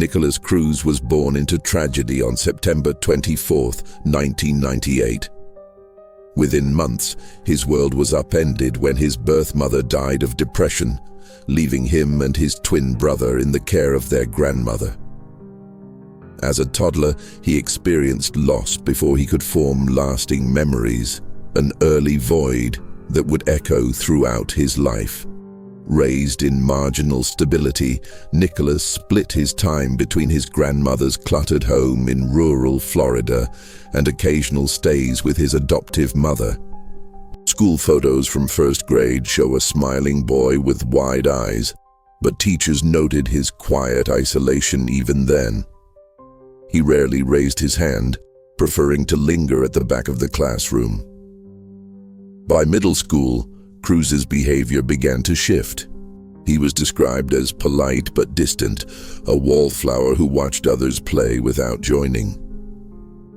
Nikolas Cruz was born into tragedy on September 24, 1998. Within months, his world was upended when his birth mother died of depression, leaving him and his twin brother in the care of their grandmother. As a toddler, he experienced loss before he could form lasting memories, an early void that would echo throughout his life. Raised in marginal stability, Nikolas split his time between his grandmother's cluttered home in rural Florida and occasional stays with his adoptive mother. School photos from first grade show a smiling boy with wide eyes, but teachers noted his quiet isolation even then. He rarely raised his hand, preferring to linger at the back of the classroom. By middle school, Cruz's behavior began to shift. He was described as polite but distant, a wallflower who watched others play without joining.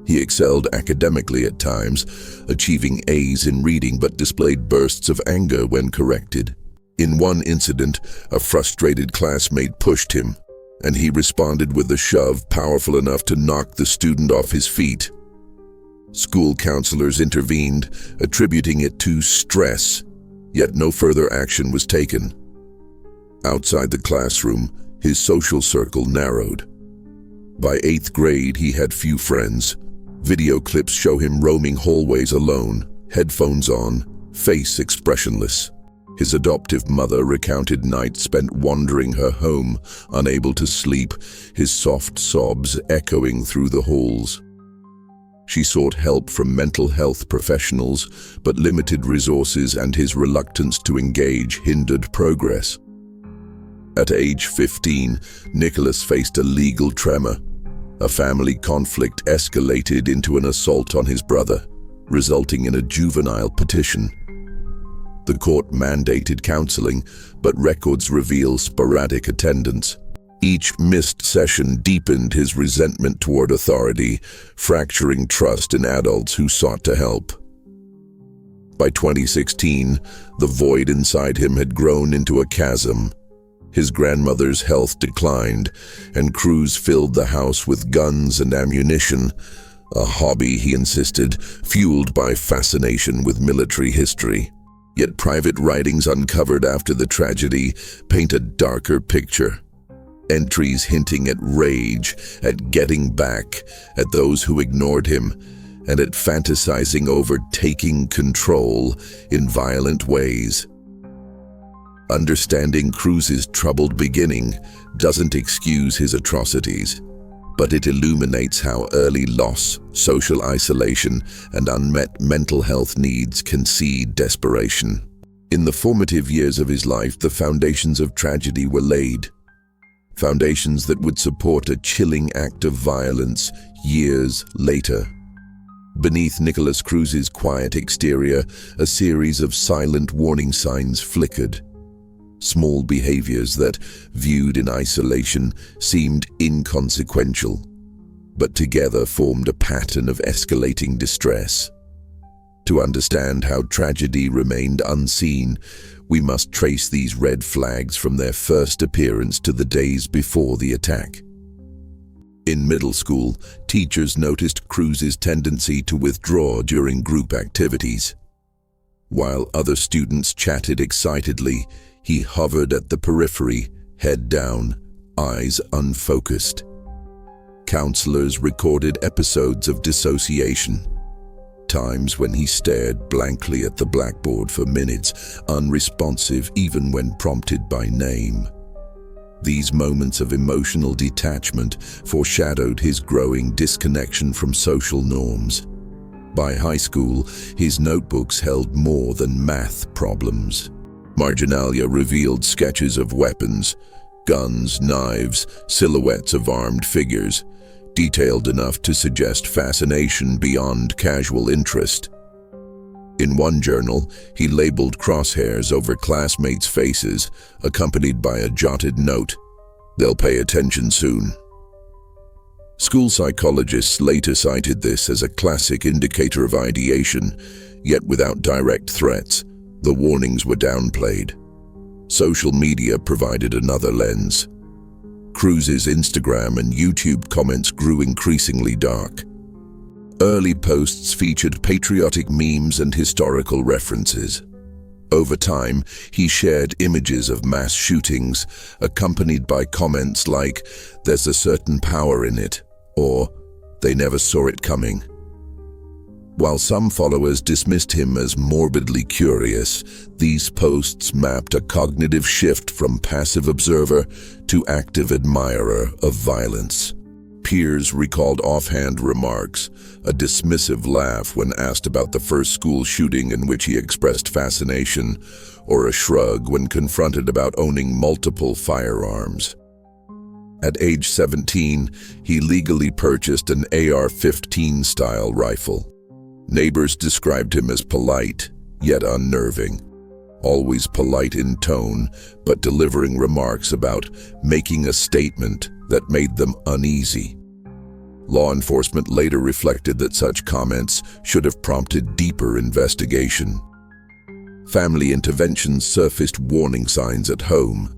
He excelled academically at times, achieving A's in reading but displayed bursts of anger when corrected. In one incident, a frustrated classmate pushed him, and he responded with a shove powerful enough to knock the student off his feet. School counselors intervened, attributing it to stress, yet no further action was taken. Outside the classroom, his social circle narrowed. By 8th grade, he had few friends. Video clips show him roaming hallways alone, headphones on, face expressionless. His adoptive mother recounted nights spent wandering her home, unable to sleep, his soft sobs echoing through the halls. She sought help from mental health professionals, but limited resources and his reluctance to engage hindered progress. At age 15, Nikolas faced a legal tremor. A family conflict escalated into an assault on his brother, resulting in a juvenile petition. The court mandated counseling, but records reveal sporadic attendance. Each missed session deepened his resentment toward authority, fracturing trust in adults who sought to help. By 2016, the void inside him had grown into a chasm. His grandmother's health declined, and Cruz filled the house with guns and ammunition, a hobby, he insisted, fueled by fascination with military history. Yet private writings uncovered after the tragedy paint a darker picture. Entries hinting at rage, at getting back, at those who ignored him, and at fantasizing over taking control in violent ways. Understanding Cruz's troubled beginning doesn't excuse his atrocities, but it illuminates how early loss, social isolation, and unmet mental health needs can seed desperation. In the formative years of his life, the foundations of tragedy were laid. Foundations that would support a chilling act of violence years later. Beneath Nikolas Cruz's quiet exterior, a series of silent warning signs flickered. Small behaviors that, viewed in isolation, seemed inconsequential, but together formed a pattern of escalating distress. To understand how tragedy remained unseen, we must trace these red flags from their first appearance to the days before the attack. In middle school, teachers noticed Cruz's tendency to withdraw during group activities. While other students chatted excitedly, he hovered at the periphery, head down, eyes unfocused. Counselors recorded episodes of dissociation, times when he stared blankly at the blackboard for minutes, unresponsive even when prompted by name. These moments of emotional detachment foreshadowed his growing disconnection from social norms. By high school, his notebooks held more than math problems. Marginalia revealed sketches of weapons, guns, knives, silhouettes of armed figures, detailed enough to suggest fascination beyond casual interest. In one journal, he labeled crosshairs over classmates' faces, accompanied by a jotted note, "They'll pay attention soon." School psychologists later cited this as a classic indicator of ideation, yet without direct threats. The warnings were downplayed. Social media provided another lens. Cruz's Instagram and YouTube comments grew increasingly dark. Early posts featured patriotic memes and historical references. Over time, he shared images of mass shootings, accompanied by comments like, "There's a certain power in it," or "They never saw it coming." While some followers dismissed him as morbidly curious, these posts mapped a cognitive shift from passive observer to active admirer of violence. Peers recalled offhand remarks, a dismissive laugh when asked about the first school shooting in which he expressed fascination, or a shrug when confronted about owning multiple firearms. At age 17, he legally purchased an AR-15-style rifle. Neighbors described him as polite, yet unnerving. Always polite in tone, but delivering remarks about making a statement that made them uneasy. Law enforcement later reflected that such comments should have prompted deeper investigation. Family interventions surfaced warning signs at home.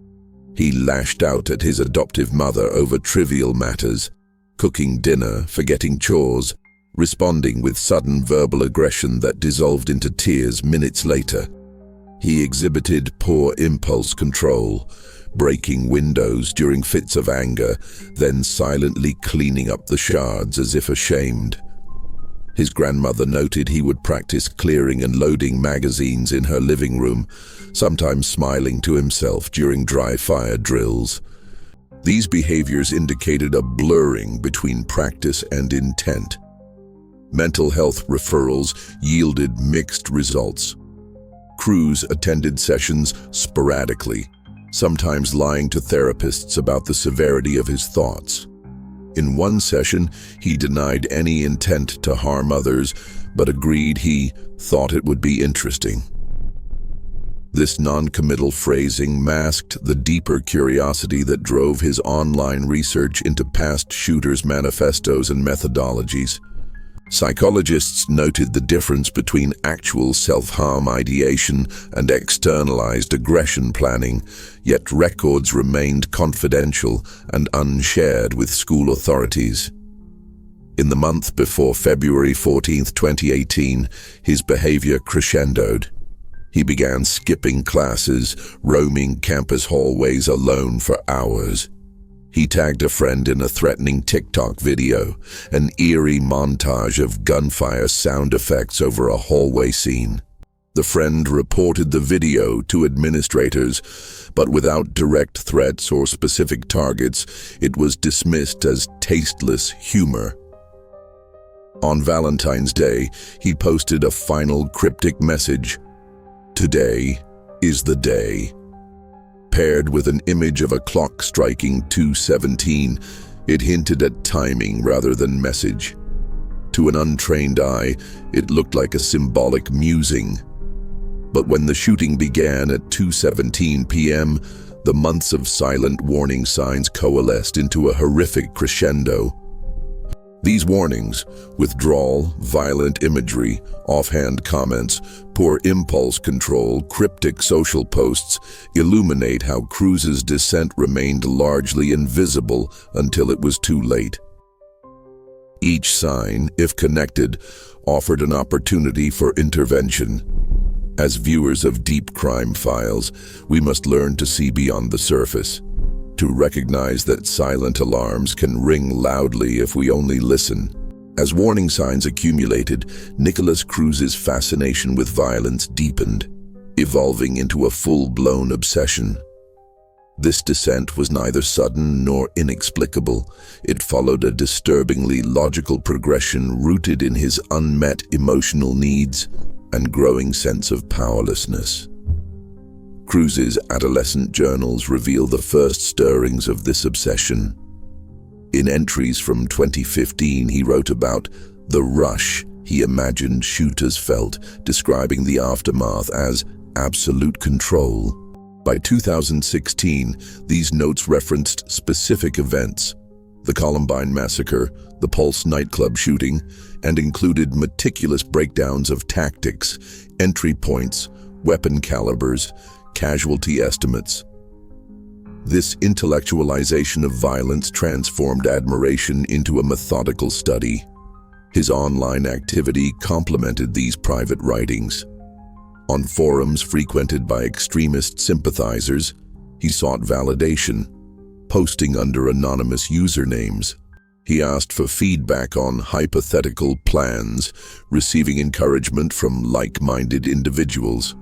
He lashed out at his adoptive mother over trivial matters, cooking dinner, forgetting chores, responding with sudden verbal aggression that dissolved into tears minutes later. He exhibited poor impulse control, breaking windows during fits of anger, then silently cleaning up the shards as if ashamed. His grandmother noted he would practice clearing and loading magazines in her living room, sometimes smiling to himself during dry fire drills. These behaviors indicated a blurring between practice and intent. Mental health referrals yielded mixed results. Cruz attended sessions sporadically, sometimes lying to therapists about the severity of his thoughts. In one session, he denied any intent to harm others, but agreed he thought it would be interesting. This non-committal phrasing masked the deeper curiosity that drove his online research into past shooters' manifestos and methodologies. Psychologists noted the difference between actual self-harm ideation and externalized aggression planning, yet records remained confidential and unshared with school authorities. In the month before February 14, 2018, his behavior crescendoed. He began skipping classes, roaming campus hallways alone for hours. He tagged a friend in a threatening TikTok video, an eerie montage of gunfire sound effects over a hallway scene. The friend reported the video to administrators, but without direct threats or specific targets, it was dismissed as tasteless humor. On Valentine's Day, he posted a final cryptic message: "Today is the day." Paired with an image of a clock striking 2:17, it hinted at timing rather than message. To an untrained eye, it looked like a symbolic musing. But when the shooting began at 2:17 p.m., the months of silent warning signs coalesced into a horrific crescendo. These warnings, withdrawal, violent imagery, offhand comments, poor impulse control, cryptic social posts, illuminate how Cruz's descent remained largely invisible until it was too late. Each sign, if connected, offered an opportunity for intervention. As viewers of deep crime files, we must learn to see beyond the surface, to recognize that silent alarms can ring loudly if we only listen. As warning signs accumulated, Nikolas Cruz's fascination with violence deepened, evolving into a full-blown obsession. This descent was neither sudden nor inexplicable. It followed a disturbingly logical progression rooted in his unmet emotional needs and growing sense of powerlessness. Cruz's adolescent journals reveal the first stirrings of this obsession. In entries from 2015, he wrote about the rush he imagined shooters felt, describing the aftermath as absolute control. By 2016, these notes referenced specific events: the Columbine massacre, the Pulse nightclub shooting, and included meticulous breakdowns of tactics, entry points, weapon calibers, casualty estimates. This intellectualization of violence transformed admiration into a methodical study. His online activity complemented these private writings. On forums frequented by extremist sympathizers, he sought validation, posting under anonymous usernames. He asked for feedback on hypothetical plans, receiving encouragement from like-minded individuals.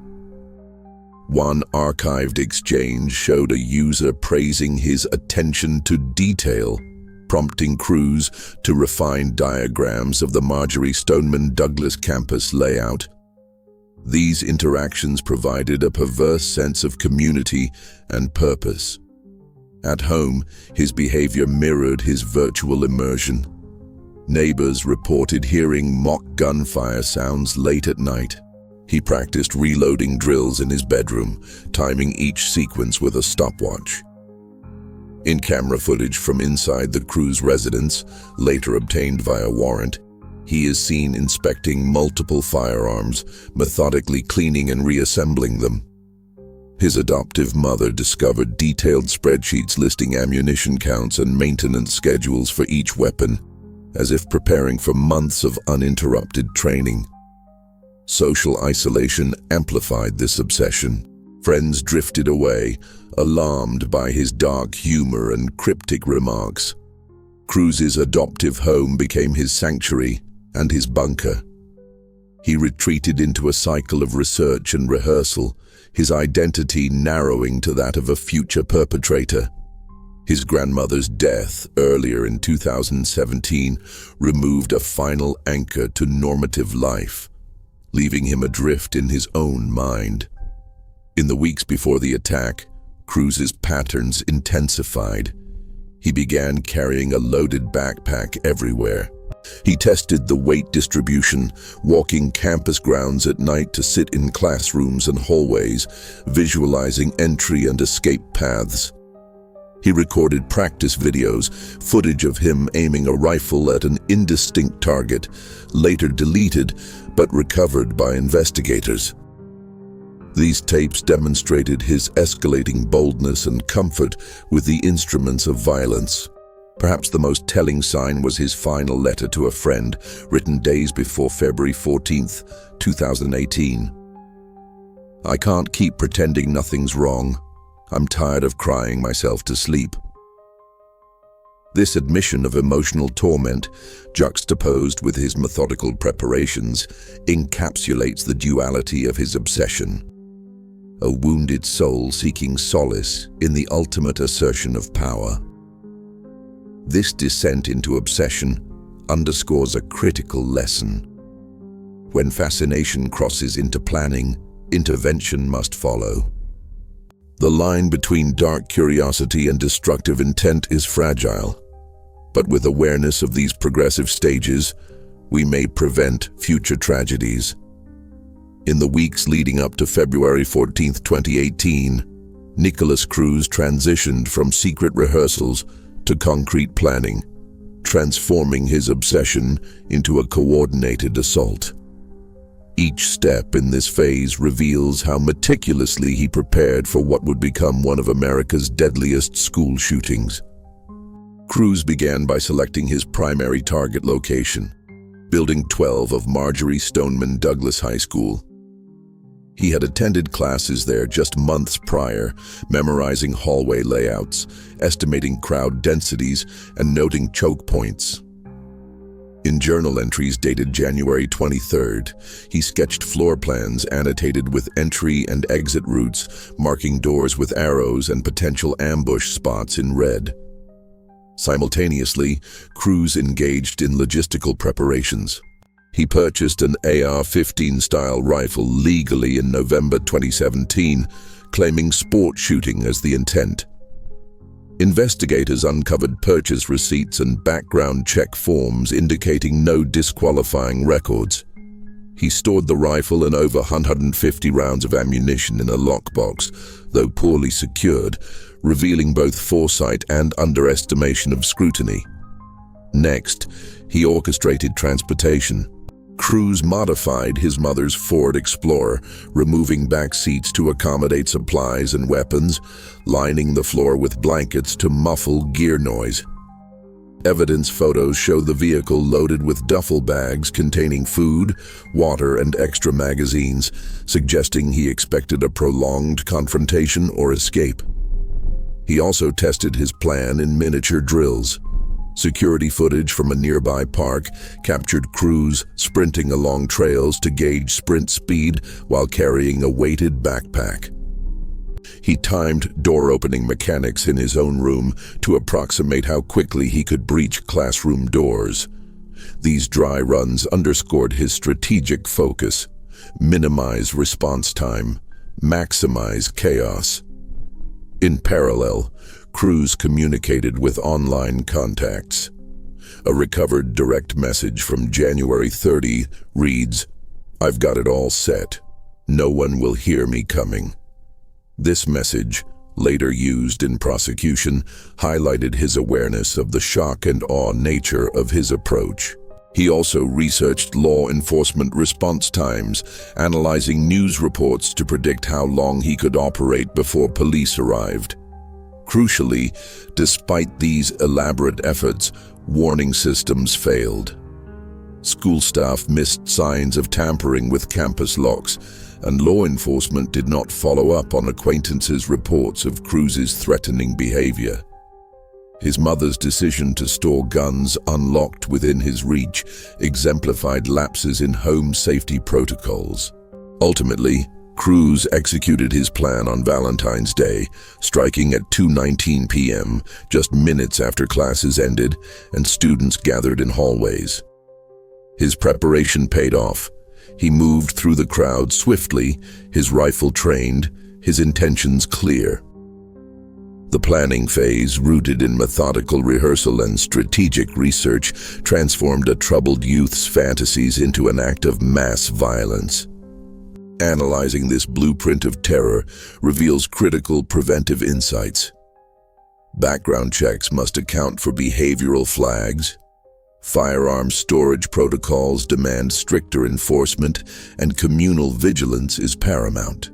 One archived exchange showed a user praising his attention to detail, prompting Cruz to refine diagrams of the Marjory Stoneman Douglas campus layout. These interactions provided a perverse sense of community and purpose. At home, his behavior mirrored his virtual immersion. Neighbors reported hearing mock gunfire sounds late at night. He practiced reloading drills in his bedroom, timing each sequence with a stopwatch. In camera footage from inside the Cruz residence, later obtained via warrant, he is seen inspecting multiple firearms, methodically cleaning and reassembling them. His adoptive mother discovered detailed spreadsheets listing ammunition counts and maintenance schedules for each weapon, as if preparing for months of uninterrupted training. Social isolation amplified this obsession. Friends drifted away, alarmed by his dark humor and cryptic remarks. Cruz's adoptive home became his sanctuary and his bunker. He retreated into a cycle of research and rehearsal, his identity narrowing to that of a future perpetrator. His grandmother's death earlier in 2017 removed a final anchor to normative life, leaving him adrift in his own mind. In the weeks before the attack, Cruz's patterns intensified. He began carrying a loaded backpack everywhere. He tested the weight distribution, walking campus grounds at night to sit in classrooms and hallways, visualizing entry and escape paths. He recorded practice videos, footage of him aiming a rifle at an indistinct target, later deleted but recovered by investigators. These tapes demonstrated his escalating boldness and comfort with the instruments of violence. Perhaps the most telling sign was his final letter to a friend, written days before February 14, 2018. "I can't keep pretending nothing's wrong. I'm tired of crying myself to sleep." This admission of emotional torment, juxtaposed with his methodical preparations, encapsulates the duality of his obsession. A wounded soul seeking solace in the ultimate assertion of power. This descent into obsession underscores a critical lesson. When fascination crosses into planning, intervention must follow. The line between dark curiosity and destructive intent is fragile, but with awareness of these progressive stages, we may prevent future tragedies. In the weeks leading up to February 14, 2018, Nikolas Cruz transitioned from secret rehearsals to concrete planning, transforming his obsession into a coordinated assault. Each step in this phase reveals how meticulously he prepared for what would become one of America's deadliest school shootings. Cruz began by selecting his primary target location, Building 12 of Marjory Stoneman Douglas High School. He had attended classes there just months prior, memorizing hallway layouts, estimating crowd densities, and noting choke points. In journal entries dated January 23rd, he sketched floor plans annotated with entry and exit routes, marking doors with arrows and potential ambush spots in red. Simultaneously, Cruz engaged in logistical preparations. He purchased an AR-15-style rifle legally in November 2017, claiming sport shooting as the intent. Investigators uncovered purchase receipts and background check forms indicating no disqualifying records. He stored the rifle and over 150 rounds of ammunition in a lockbox, though poorly secured, revealing both foresight and underestimation of scrutiny. Next, he orchestrated transportation. Cruz modified his mother's Ford Explorer, removing back seats to accommodate supplies and weapons, lining the floor with blankets to muffle gear noise. Evidence photos show the vehicle loaded with duffel bags containing food, water, and extra magazines, suggesting he expected a prolonged confrontation or escape. He also tested his plan in miniature drills. Security footage from a nearby park captured Cruz sprinting along trails to gauge sprint speed while carrying a weighted backpack. He timed door-opening mechanics in his own room to approximate how quickly he could breach classroom doors. These dry runs underscored his strategic focus: minimize response time, maximize chaos. In parallel, Cruz communicated with online contacts. A recovered direct message from January 30 reads, "I've got it all set. No one will hear me coming." This message, later used in prosecution, highlighted his awareness of the shock and awe nature of his approach. He also researched law enforcement response times, analyzing news reports to predict how long he could operate before police arrived. Crucially, despite these elaborate efforts, warning systems failed. School staff missed signs of tampering with campus locks, and law enforcement did not follow up on acquaintances' reports of Cruz's threatening behavior. His mother's decision to store guns unlocked within his reach exemplified lapses in home safety protocols. Ultimately, Cruz executed his plan on Valentine's Day, striking at 2:19 p.m., just minutes after classes ended and students gathered in hallways. His preparation paid off. He moved through the crowd swiftly, his rifle trained, his intentions clear. The planning phase, rooted in methodical rehearsal and strategic research, transformed a troubled youth's fantasies into an act of mass violence. Analyzing this blueprint of terror reveals critical preventive insights. Background checks must account for behavioral flags. Firearm storage protocols demand stricter enforcement, and communal vigilance is paramount.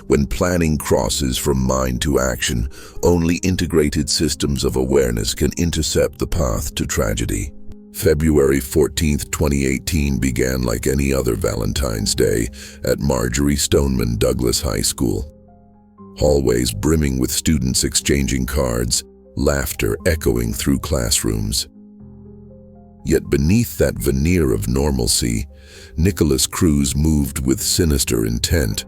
When planning crosses from mind to action, only integrated systems of awareness can intercept the path to tragedy. February 14, 2018 began like any other Valentine's Day at Marjorie Stoneman Douglas High School. Hallways brimming with students exchanging cards, laughter echoing through classrooms. Yet beneath that veneer of normalcy, Nikolas Cruz moved with sinister intent,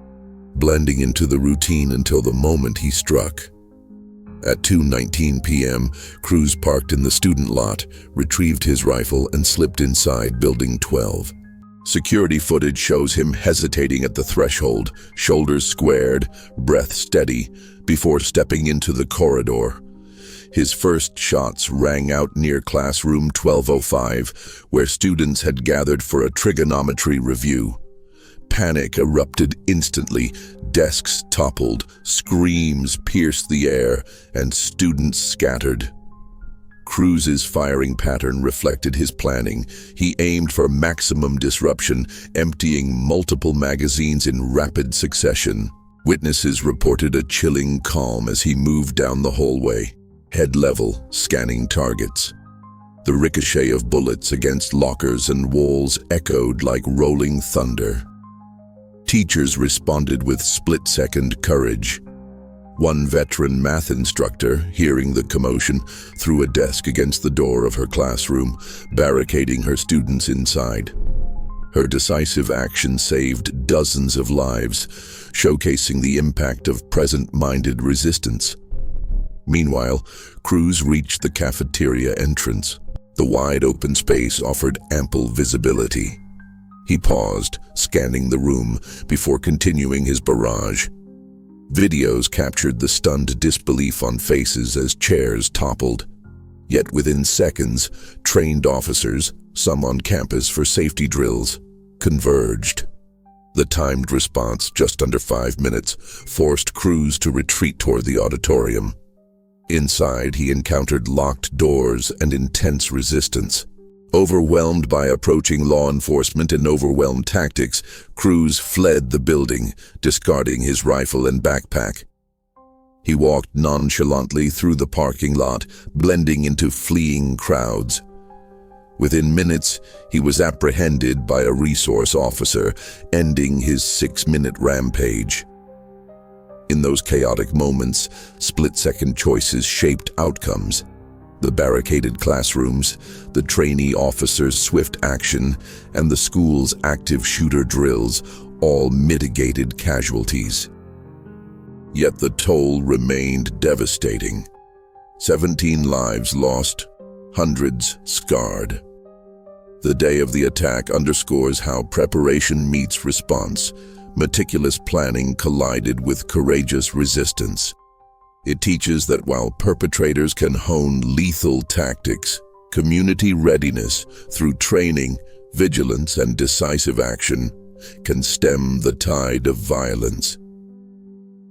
blending into the routine until the moment he struck. At 2:19 p.m., Cruz parked in the student lot, retrieved his rifle, and slipped inside Building 12. Security footage shows him hesitating at the threshold, shoulders squared, breath steady, before stepping into the corridor. His first shots rang out near classroom 1205, where students had gathered for a trigonometry review. Panic erupted instantly. Desks toppled, screams pierced the air, and students scattered. Cruz's firing pattern reflected his planning. He aimed for maximum disruption, emptying multiple magazines in rapid succession. Witnesses reported a chilling calm as he moved down the hallway, head level, scanning targets. The ricochet of bullets against lockers and walls echoed like rolling thunder. Teachers responded with split-second courage. One veteran math instructor, hearing the commotion, threw a desk against the door of her classroom, barricading her students inside. Her decisive action saved dozens of lives, showcasing the impact of present-minded resistance. Meanwhile, Cruz reached the cafeteria entrance. The wide-open space offered ample visibility. He paused, scanning the room, before continuing his barrage. Videos captured the stunned disbelief on faces as chairs toppled. Yet within seconds, trained officers, some on campus for safety drills, converged. The timed response, just under 5 minutes, forced Cruz to retreat toward the auditorium. Inside, he encountered locked doors and intense resistance. Overwhelmed by approaching law enforcement and overwhelmed tactics, Cruz fled the building, discarding his rifle and backpack. He walked nonchalantly through the parking lot, blending into fleeing crowds. Within minutes, he was apprehended by a resource officer, ending his 6-minute rampage. In those chaotic moments, split-second choices shaped outcomes. The barricaded classrooms, the trainee officers' swift action, and the school's active shooter drills all mitigated casualties. Yet the toll remained devastating. 17 lives lost, hundreds scarred. The day of the attack underscores how preparation meets response. Meticulous planning collided with courageous resistance. It teaches that while perpetrators can hone lethal tactics, community readiness through training, vigilance, and decisive action can stem the tide of violence.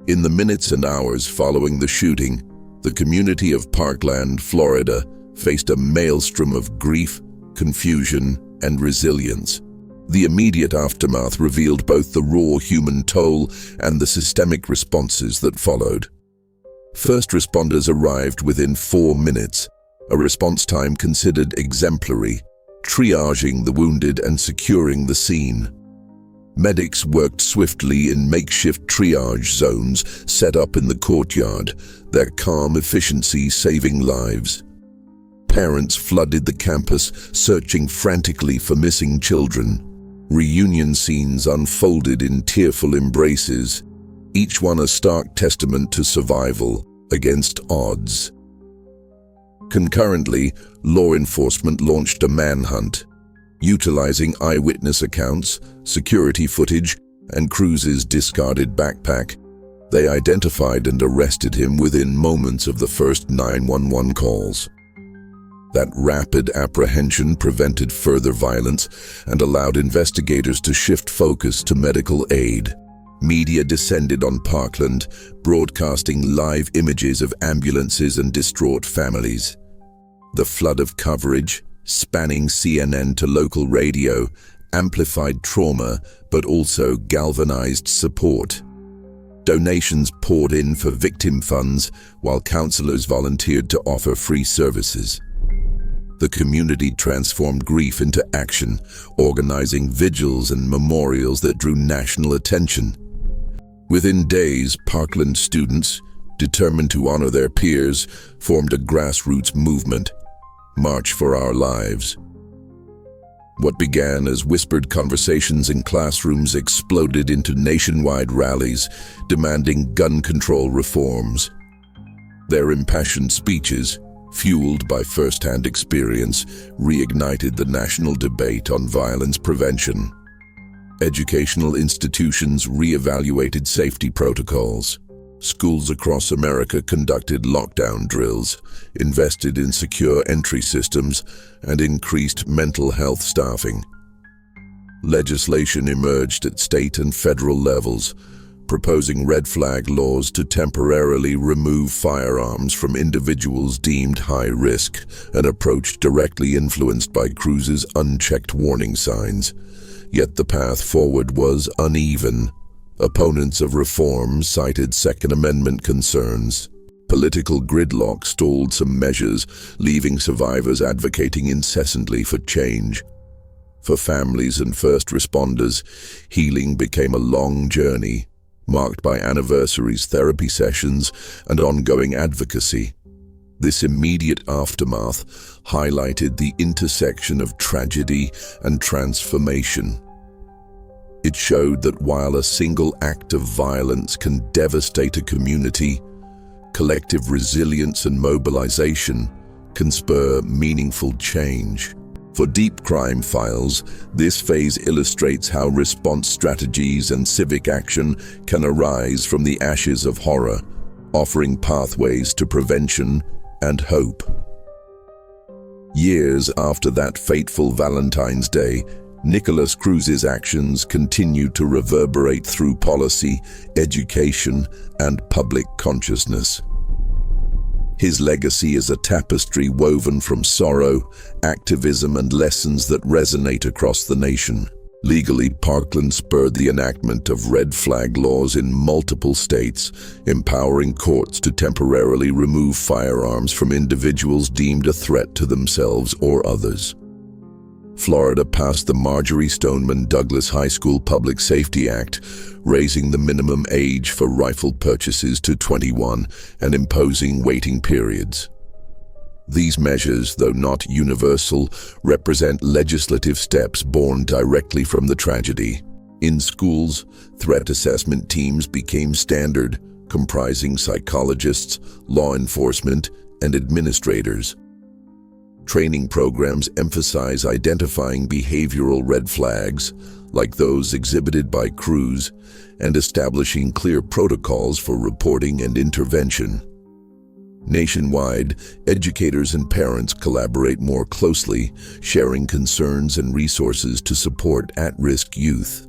In the minutes and hours following the shooting, the community of Parkland, Florida, faced a maelstrom of grief, confusion, and resilience. The immediate aftermath revealed both the raw human toll and the systemic responses that followed. First responders arrived within 4 minutes, a response time considered exemplary, triaging the wounded and securing the scene. Medics worked swiftly in makeshift triage zones set up in the courtyard, their calm efficiency saving lives. Parents flooded the campus, searching frantically for missing children. Reunion scenes unfolded in tearful embraces, each one a stark testament to survival against odds. Concurrently, law enforcement launched a manhunt. Utilizing eyewitness accounts, security footage, and Cruz's discarded backpack, they identified and arrested him within moments of the first 911 calls. That rapid apprehension prevented further violence and allowed investigators to shift focus to medical aid. Media descended on Parkland, broadcasting live images of ambulances and distraught families. The flood of coverage, spanning CNN to local radio, amplified trauma but also galvanized support. Donations poured in for victim funds, while counselors volunteered to offer free services. The community transformed grief into action, organizing vigils and memorials that drew national attention. Within days, Parkland students, determined to honor their peers, formed a grassroots movement, March for Our Lives. What began as whispered conversations in classrooms exploded into nationwide rallies, demanding gun control reforms. Their impassioned speeches, fueled by first-hand experience, reignited the national debate on violence prevention. Educational institutions re-evaluated safety protocols. Schools across America conducted lockdown drills, invested in secure entry systems, and increased mental health staffing. Legislation emerged at state and federal levels, proposing red flag laws to temporarily remove firearms from individuals deemed high risk, an approach directly influenced by Cruz's unchecked warning signs. Yet the path forward was uneven. Opponents of reform cited Second Amendment concerns. Political gridlock stalled some measures, leaving survivors advocating incessantly for change. For families and first responders, healing became a long journey, marked by anniversaries, therapy sessions, and ongoing advocacy. This immediate aftermath highlighted the intersection of tragedy and transformation. It showed that while a single act of violence can devastate a community, collective resilience and mobilization can spur meaningful change. For Deep Crime Files, this phase illustrates how response strategies and civic action can arise from the ashes of horror, offering pathways to prevention and hope. Years after that fateful Valentine's Day, Nikolas Cruz's actions continue to reverberate through policy, education, and public consciousness. His legacy is a tapestry woven from sorrow, activism, and lessons that resonate across the nation. Legally, Parkland spurred the enactment of red flag laws in multiple states, empowering courts to temporarily remove firearms from individuals deemed a threat to themselves or others. Florida passed the Marjorie Stoneman Douglas High School Public Safety Act, raising the minimum age for rifle purchases to 21 and imposing waiting periods. These measures, though not universal, represent legislative steps born directly from the tragedy. In schools, threat assessment teams became standard, comprising psychologists, law enforcement, and administrators. Training programs emphasize identifying behavioral red flags, like those exhibited by Cruz, and establishing clear protocols for reporting and intervention. Nationwide, educators and parents collaborate more closely, sharing concerns and resources to support at-risk youth.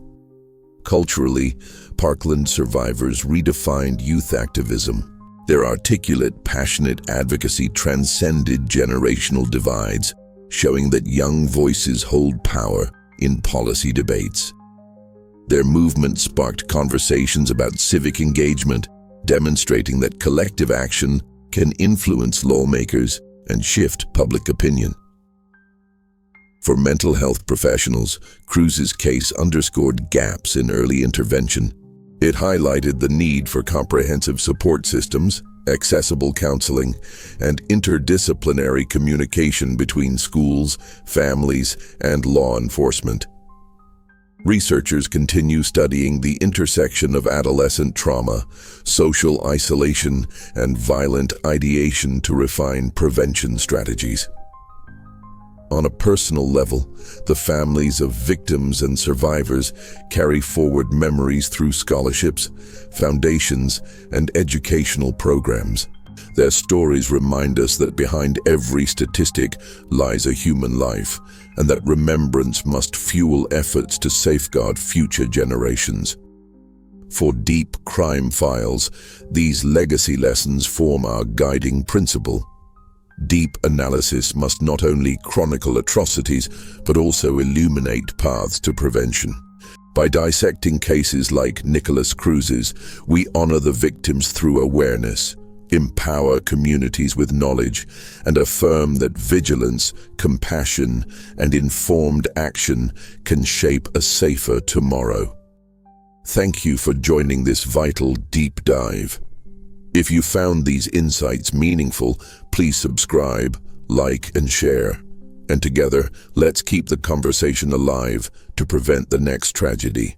Culturally, Parkland survivors redefined youth activism. Their articulate, passionate advocacy transcended generational divides, showing that young voices hold power in policy debates. Their movement sparked conversations about civic engagement, demonstrating that collective action can influence lawmakers and shift public opinion. For mental health professionals, Cruz's case underscored gaps in early intervention. It highlighted the need for comprehensive support systems, accessible counseling, and interdisciplinary communication between schools, families, and law enforcement. Researchers continue studying the intersection of adolescent trauma, social isolation, and violent ideation to refine prevention strategies. On a personal level, the families of victims and survivors carry forward memories through scholarships, foundations, and educational programs. Their stories remind us that behind every statistic lies a human life, and that remembrance must fuel efforts to safeguard future generations. For deep crime files, these legacy lessons form our guiding principle. Deep analysis must not only chronicle atrocities, but also illuminate paths to prevention. By dissecting cases like Nikolas Cruz's, we honor the victims through awareness, empower communities with knowledge, and affirm that vigilance, compassion, and informed action can shape a safer tomorrow. Thank you for joining this vital deep dive. If you found these insights meaningful, please subscribe, like, and share. And together, let's keep the conversation alive to prevent the next tragedy.